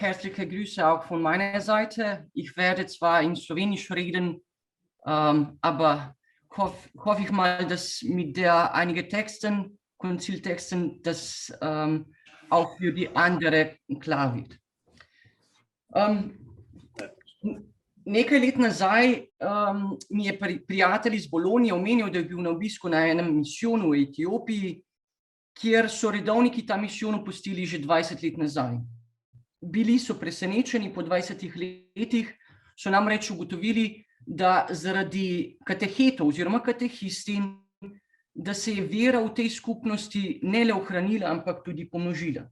herzliche Grüße auch von meiner Seite. Ich werde zwar in Slowenisch reden, aber hoffe ich mal, dass mit der einige Texten, Konziltexten, das auch für die andere klar wird. Nekaj let nazaj mi je prijatelj iz Bolonije omenil, da je bil na obisku na enem misijonu v Etiopiji, kjer so redovniki ta misijon opustili že 20 let nazaj. Bili so presenečeni, po 20 letih so namreč ugotovili, da zaradi katehetov oziroma katehistin, da se je vera v tej skupnosti ne le ohranila, ampak tudi pomnožila.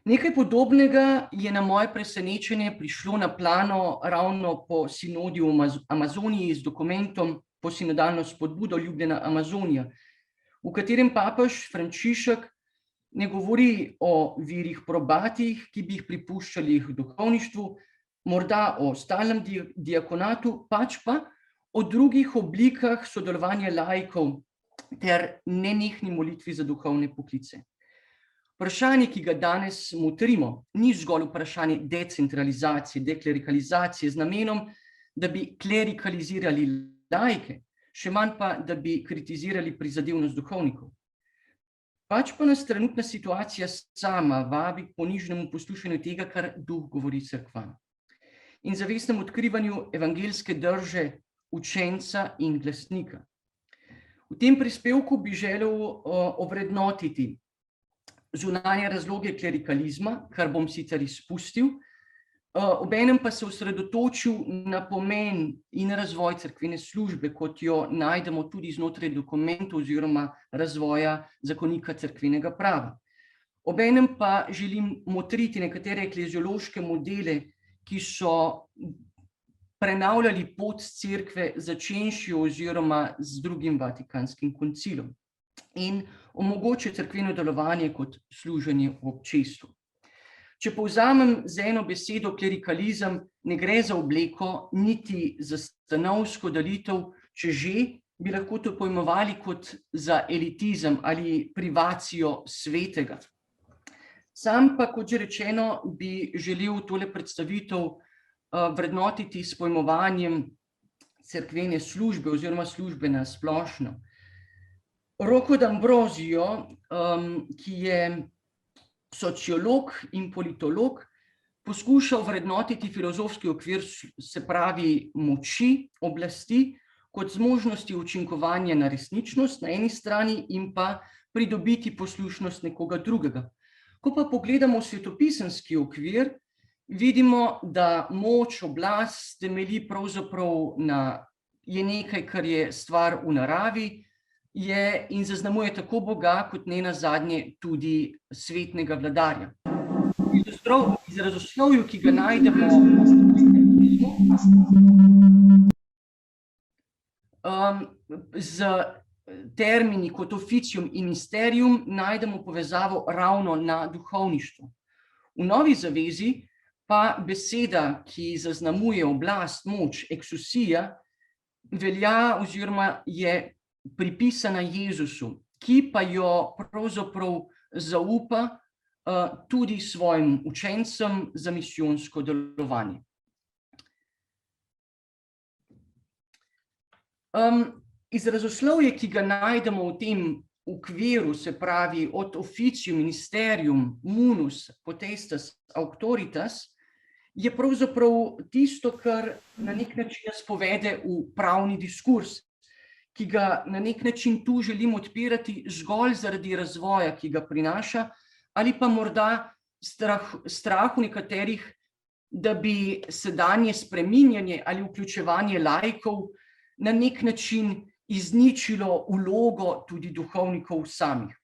Nekaj podobnega je na moje presenečenje prišlo na plano ravno po sinodi v Amazoniji z dokumentom Posinodalno spodbudo Ljubljena Amazonija, v katerem papež Frančišek ne govori o virih probatih, ki bi jih pripuščali v duhovništvu, morda o stalnem diakonatu, pač pa o drugih oblikah sodelovanja laikov ter nenehni molitvi za duhovne poklice. Vprašanje, ki ga danes motrimo, ni zgolj vprašanje decentralizacije, deklerikalizacije z namenom, da bi klerikalizirali laike, še manj pa, da bi kritizirali prizadevnost duhovnikov. Pač pa nas trenutna situacija sama vabi k ponižnemu poslušanju tega, kar duh govori cerkvam, in zavestnem odkrivanju evangeljske drže učenca in glasnika. V tem prispevku bi želel ovrednotiti zunanje razloge klerikalizma, kar bom sicer izpustil, obenem pa se osredotočil na pomen in razvoj cerkvene službe, kot jo najdemo tudi znotraj dokumentov oziroma razvoja zakonika cerkvenega prava. Obenem pa želim motriti nekatere ekleziološke modele, ki so prenavljali pot cerkve začenši oziroma z drugim Vatikanskim koncilom in omogoča cerkveno delovanje kot služenje v občestvu. Če povzamem z eno besedo, klerikalizem ne gre za obleko, niti za stanovsko delitev, če že, bi lahko to pojmovali kot za elitizem ali privacijo svetega. Sam pa, kot že rečeno, bi želel tole predstavitev vrednotiti s pojmovanjem cerkvene službe oziroma službe na splošno. Rocco D'Ambrosio, ki je sociolog in politolog, poskuša vrednotiti filozofski okvir, se pravi moči, oblasti, kot zmožnosti učinkovanja na resničnost na eni strani in pa pridobiti poslušnost nekoga drugega. Ko pa pogledamo svetopisemski okvir, vidimo, da moč, oblast temelji pravzaprav je nekaj, kar je stvar v naravi, in zaznamuje tako Boga, kot nenazadnje tudi svetnega vladarja. V izrazoslovju, ki ga najdemo z termini kot officium in mysterium, najdemo povezavo ravno na duhovništvo. V Novi zavezi pa beseda, ki zaznamuje oblast, moč, exousia, velja oziroma je pripisana Jezusu, ki pa jo pravzaprav zaupa tudi svojim učencem za misijonsko delovanje. Izrazoslovje, ki ga najdemo v tem okviru, se pravi od officium, ministerium, munus, potestas, auctoritas, je pravzaprav tisto, kar na nek način nas povede v pravni diskurs, ki ga na nek način tu želim odpirati zgolj zaradi razvoja, ki ga prinaša, ali pa morda strahu nekaterih, da bi sedanje spreminjanje ali vključevanje laikov na nek način izničilo vlogo tudi duhovnikov samih.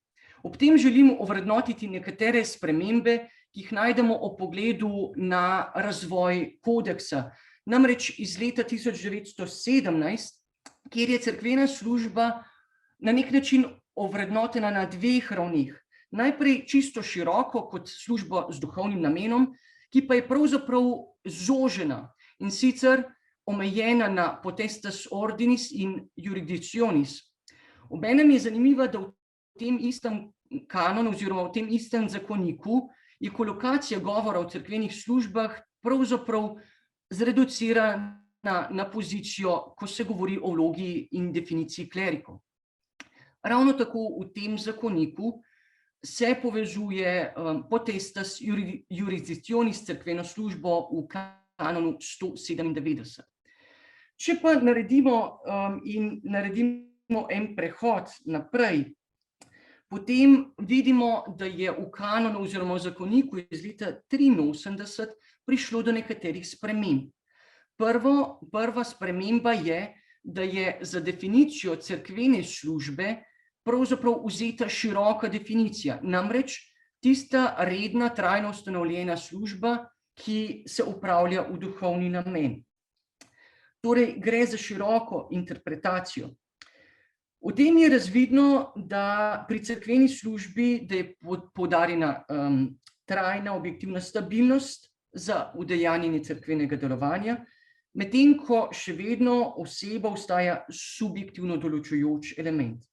Ob tem želim ovrednotiti nekatere spremembe, ki jih najdemo ob pogledu na razvoj kodeksa, namreč iz leta 1917, kjer je cerkvena služba na nek način ovrednotena na dveh ravneh. Najprej čisto široko kot službo z duhovnim namenom, ki pa je pravzaprav zožena in sicer omejena na potestas ordinis in jurisdictionis. Obenem je zanimivo, da v tem istem kanonu oziroma v tem istem zakoniku je kolokacija govora o cerkvenih službah pravzaprav zreducirana na pozicijo, ko se govori o vlogi in definiciji klerikov. Ravno tako v tem zakoniku se povezuje potestas jurisdictionis cerkveno službo v kanonu 197. Če pa naredimo en prehod naprej, potem vidimo, da je v kanonu oziroma v zakoniku iz leta 83 prišlo do nekaterih sprememb. Prva sprememba je, da je za definicijo cerkvene službe pravzaprav vzeta široka definicija, namreč tista redna, trajno ustanovljena služba, ki se opravlja v duhovni namen. Torej, gre za široko interpretacijo. V tem je razvidno, da pri cerkveni službi, da je poudarjena trajna objektivna stabilnost za udejanjenje cerkvenega delovanja, medtem ko še vedno oseba ostaja subjektivno določujoč element.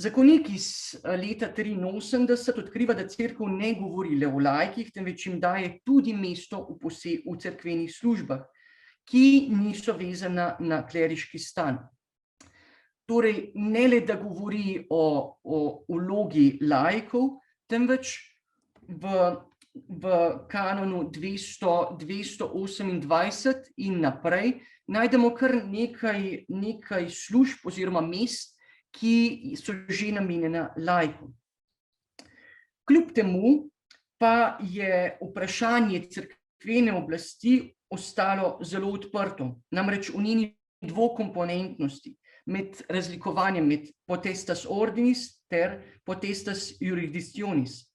Zakonik iz leta 83 odkriva, da cerkev ne govori le o laikih, temveč jim daje tudi mesto v cerkvenih službah, ki niso vezana na kleriški stan. Torej, ne le da govori o vlogi laikov, temveč v kanonu 228 in naprej najdemo kar nekaj služb oziroma mest, ki so že namenjena laikom. Kljub temu pa je vprašanje cerkvene oblasti ostalo zelo odprto, namreč v njeni dvokomponentnosti, med razlikovanjem med potestas ordinis ter potestas jurisdictionis,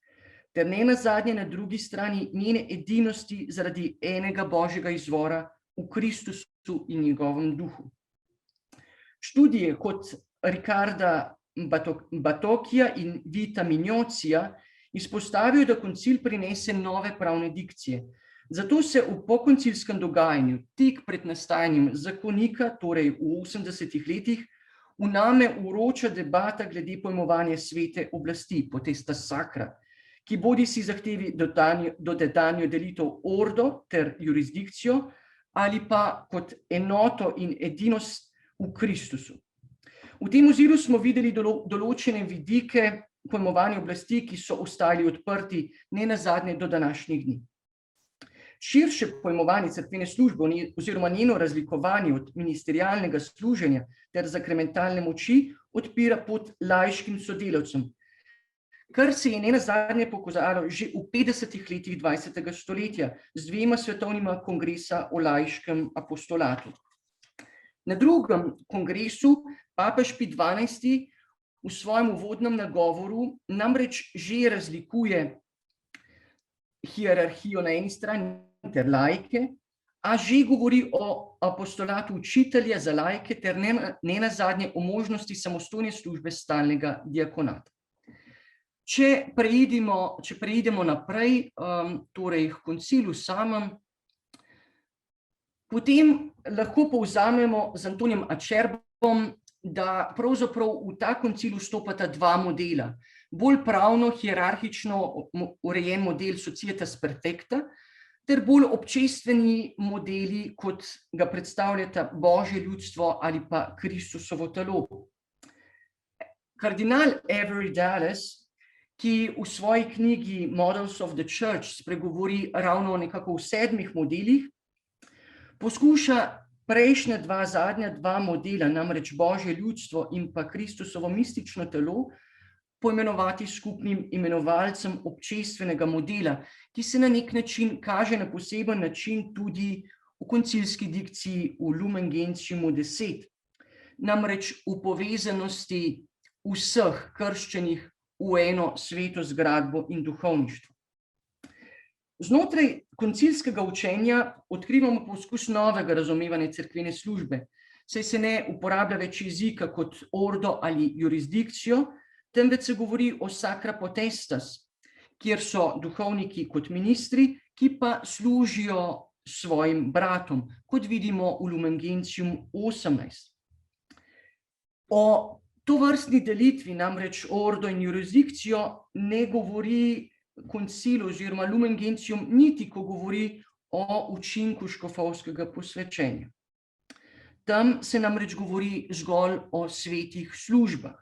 ter ne nazadnje na drugi strani njene edinosti zaradi enega Božjega izvora v Kristusu in njegovem duhu. Študije kot Ricarda Batokija in Vita Mignocija izpostavijo, da koncil prinese nove pravne dikcije. Zato se v pokoncilskem dogajanju, tik pred nastajanjem zakonika, torej v 80 letih, vname vroča debata glede pojmovanja svete oblasti, potestas sacra, ki bodisi zahtevi dodanjo delitev ordo ter jurisdikcijo ali pa kot enoto in edinost v Kristusu. V tem oziru smo videli določene vidike pojmovanja oblasti, ki so ostali odprti ne nazadnje do današnjih dni. Širše pojmovanje cerkvene službe oziroma njeno razlikovanje od ministerialnega služenja ter sakramentalne moči odpira pot laiškim sodelavcem, kar se je ne nazadnje pokazalo že v 50 letih 20. stoletja z dvema svetovnima kongresa o laiškem apostolatu. Na drugem kongresu papež Pij XII v svojem uvodnem nagovoru namreč že razlikuje hierarhijo na eni strani ter laike, a že govori o apostolatu učitelja za laike ter ne nazadnje o možnosti samostojne službe stalnega diakonata. Če preidemo naprej, torej k koncilu samem, potem lahko povzamemo z Antonijem Acerbom, da pravzaprav v ta koncil vstopata dva modela. Bolj pravno, hierarhično urejen model Societas Perfecta ter bolj občestveni modeli, kot ga predstavljata Božje ljudstvo ali pa Kristusovo telo. Kardinal Avery Dulles, ki v svoji knjigi Models of the Church spregovori ravno nekako v 7 modelih, poskuša prejšnja zadnja dva modela, namreč Božje ljudstvo in pa Kristusovo mistično telo, poimenovati skupnim imenovalcem občestvenega modela, ki se na nek način kaže na poseben način tudi v koncilski dikciji v Lumen Gentiumu 10, namreč v povezanosti vseh krščenih v eno sveto zgradbo in duhovništvo. Znotraj koncilskega učenja odkrivamo poskus novega razumevanja cerkvene službe, saj se ne uporablja več jezika kot ordo ali jurisdikcijo, temveč se govori o sacra potestas, kjer so duhovniki kot ministri, ki pa služijo svojim bratom, kot vidimo v Lumen Gentium 18. O tovrstni delitvi, namreč ordo in jurisdikcijo, ne govori koncil oziroma Lumen Gentium niti, ko govori o učinku škofovskega posvečenja. Tam se namreč govori zgolj o svetih službah.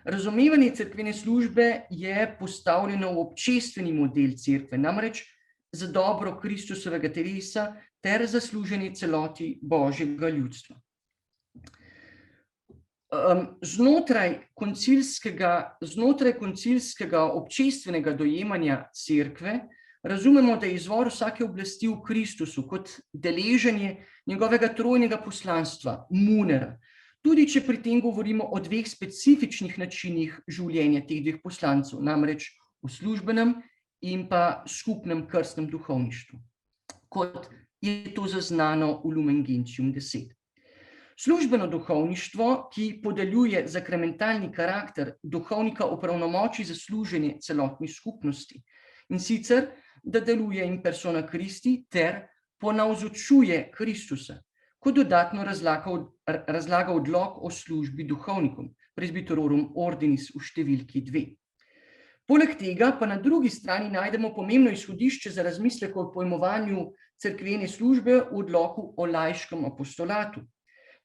Razumevanje cerkvene službe je postavljeno v občestveni model cerkve, namreč za dobro Kristusovega telesa ter za služenje celoti Božjega ljudstva. Znotraj koncilskega občestvenega dojemanja cerkve razumemo, da je izvor vsake oblasti v Kristusu kot deleženje njegovega trojnega poslanstva, munera, tudi če pri tem govorimo o dveh specifičnih načinih življenja teh dveh poslancev, namreč o službenem in pa skupnem krstnem duhovništvu, kot je to zaznano v Lumen Gentium 10. Službeno duhovništvo, ki podeljuje zakramentalni karakter duhovnika opravnomoči za služenje celotni skupnosti, in sicer, da deluje in persona Christi ter ponavzočuje Kristusa, kot dodatno razlaga odlok o službi duhovnikom, Presbyterorum Ordinis v številki 2. Poleg tega pa na drugi strani najdemo pomembno izhodišče za razmislek o pojmovanju cerkvene službe v odloku o laiškem apostolatu.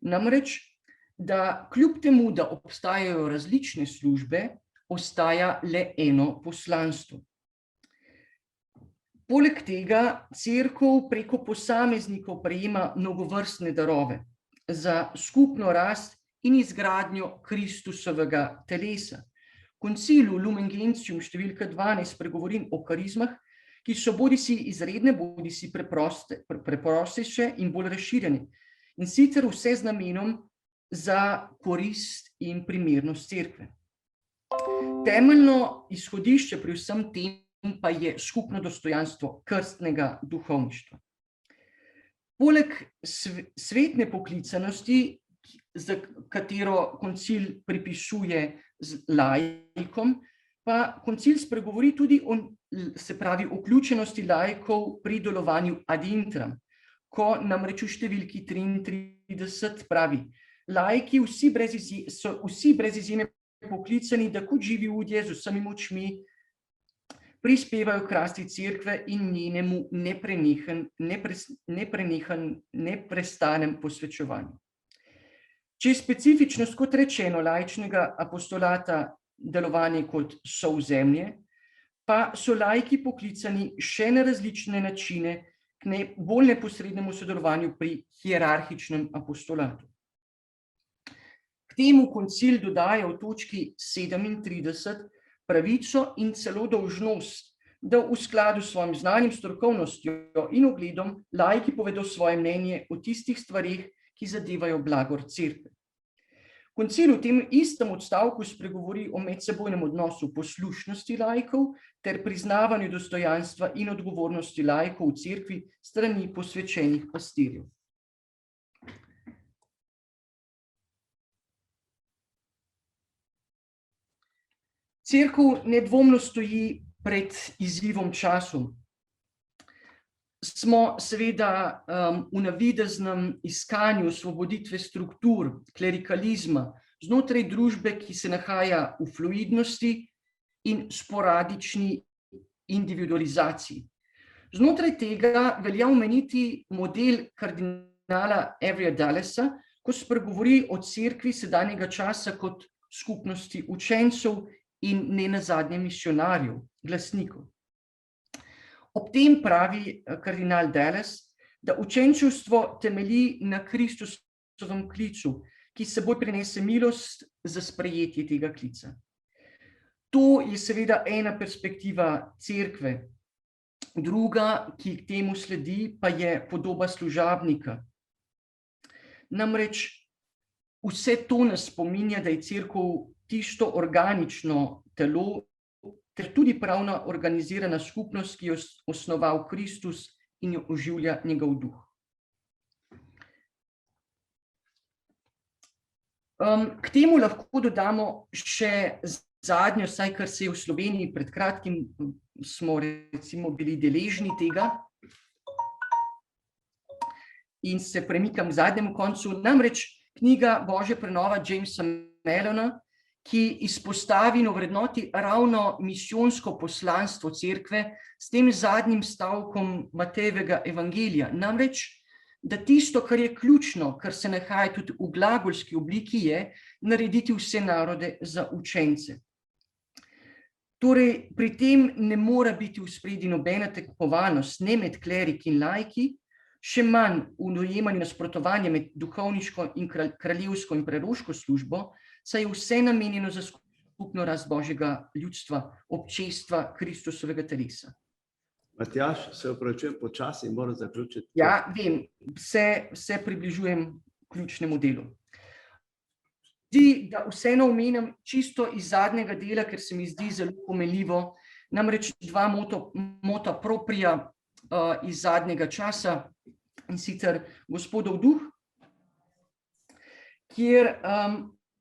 Namreč, da kljub temu, da obstajajo različne službe, ostaja le eno poslanstvo. Poleg tega cerkev preko posameznikov prejema mnogovrstne darove za skupno rast in izgradnjo Kristusovega telesa. Koncilu Lumen Gentium številka 12 pregovori o karizmah, ki so bodisi izredne, bodisi preprostejše in bolj razširjene, in sicer vse z namenom za korist in primernost cerkve. Temeljno izhodišče pri vsem tem pa je skupno dostojanstvo krstnega duhovništva. Poleg svetne poklicanosti, za katero koncil pripisuje z laikom, pa koncil spregovori tudi o vključenosti laikov pri delovanju ad intram, ko namreč v številki 33 pravi: laiki so vsi brez izjeme poklicani, da kot živi ljudje z vsemi močmi prispevajo k rasti cerkve in njenemu neprestanem posvečevanju. Če je specifičnost, kot rečeno, laičnega apostolata delovanje kot soozemlje, pa so laiki poklicani še na različne načine k bolj neposrednemu sodelovanju pri hierarhičnem apostolatu. K temu koncil dodaja v točki 37 pravico in celo dolžnost, da v skladu s svojim znanjem, strokovnostjo in ugledom laiki povedo svoje mnenje o tistih stvareh, ki zadevajo blagor cerkve. Koncil v tem istem odstavku spregovori o medsebojnem odnosu poslušnosti laikov ter priznavanju dostojanstva in odgovornosti laikov v cerkvi strani posvečenih pastirjev. Cerkev nedvomno stoji pred izzivom času. Smo seveda v navideznem iskanju osvoboditve struktur, klerikalizma, znotraj družbe, ki se nahaja v fluidnosti in sporadični individualizaciji. Znotraj tega velja omeniti model kardinala Averyja Dallesa, ko spregovori o cerkvi sedanjega časa kot skupnosti učencev in nenazadnje misijonarjev, glasnikov. Ob tem pravi kardinal Dallas, da učenčevstvo temelji na Kristusovem klicu, ki s seboj prinese milost za sprejetje tega klica. To je seveda ena perspektiva cerkve. Druga, ki k temu sledi, pa je podoba služabnika. Namreč vse to nas spominja, da je cerkev tisto organično telo, ter tudi pravna organizirana skupnost, ki jo osnoval Kristus in jo oživlja njegov duh. K temu lahko dodamo še zadnjo, saj kar se je v Sloveniji pred kratkim smo recimo bili deležni tega, in se premikam k zadnjemu koncu, namreč knjiga Božja prenova Jamesa Mellona, ki izpostavi in ovrednoti ravno misijonsko poslanstvo cerkve s tem zadnjim stavkom Matejevega evangelija. Namreč, da tisto, kar je ključno, kar se nahaja tudi v glagolski obliki, je narediti vse narode za učence. Torej, pri tem ne mora biti v spredju nobena tekmovalnost, ne med kleriki in laiki, še manj v dojemanju nasprotovanja med duhovniško in kraljevsko in preroško službo, saj je vse namenjeno za skupno rast Božjega ljudstva, občestva Kristusovega telesa. Matjaž, se opravičujem, počasi moram zaključiti. Ja, vem, se približujem ključnemu delu. Da vseeno omenim čisto iz zadnjega dela, ker se mi zdi zelo pomenljivo, namreč dva mota propria iz zadnjega časa, in sicer Gospodov duh, kjer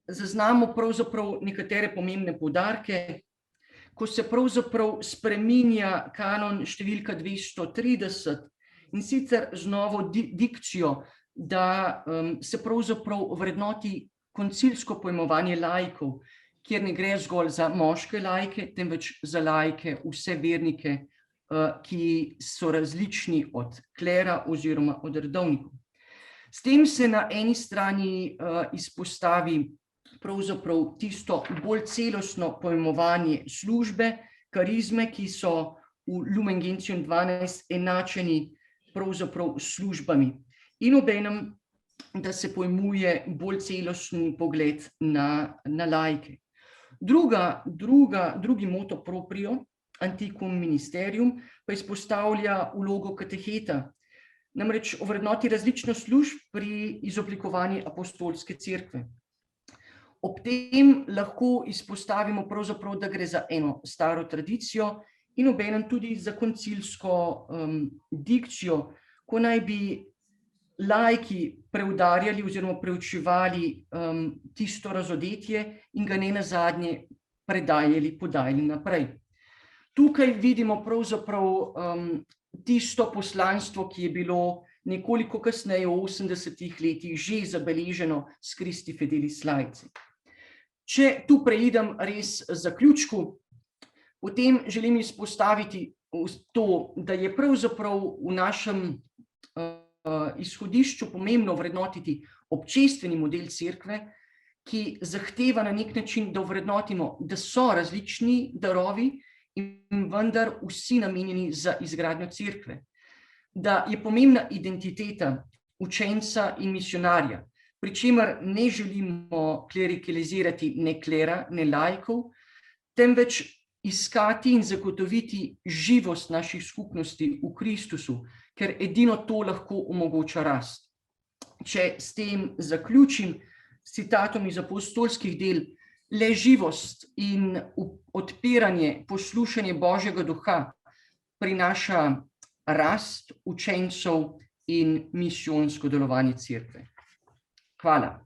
zaznamo pravzaprav nekatere pomembne poudarke, ko se pravzaprav spreminja kanon številka 230, in sicer z novo dikcijo, da se pravzaprav vrednoti koncilsko pojmovanje laikov, kjer ne gre zgolj za moške laike, temveč za laike, vse vernike, ki so različni od klera oziroma od redovnikov. S tem se na eni strani izpostavi pravzaprav tisto bolj celostno pojmovanje službe, karizme, ki so v Lumen Gentium 12 enačeni pravzaprav službami. In obenem, da se pojmuje bolj celostni pogled na laike. Drugi moto proprio, Antiquum Ministerium, pa izpostavlja vlogo kateheta, namreč ovrednoti različno služb pri izoblikovanju apostolske cerkve. Ob tem lahko izpostavimo pravzaprav, da gre za eno staro tradicijo in obenem tudi za koncilsko dikcijo, ko naj bi laiki preudarjali oziroma preučevali tisto razodetje in ga ne nazadnje podajali naprej. Tukaj vidimo pravzaprav tisto poslanstvo, ki je bilo nekoliko kasneje v 80-ih letih že zabeleženo s Christi Fidelis Laici. Če tu preidem res zaključku, potem želim izpostaviti to, da je pravzaprav v našem izhodišču pomembno vrednotiti občestveni model cerkve, ki zahteva na nek način, da vrednotimo, da so različni darovi in vendar vsi namenjeni za izgradnjo cerkve. Da je pomembna identiteta učenca in misionarja, pri čemer ne želimo klerikalizirati ne klera, ne laikov, temveč iskati in zagotoviti živost naših skupnosti v Kristusu, ker edino to lahko omogoča rast. Če s tem zaključim s citatom iz apostolskih del, le živost in odpiranje, poslušanje Božjega duha prinaša rast učencev in misijonsko delovanje cerkve. Hvala.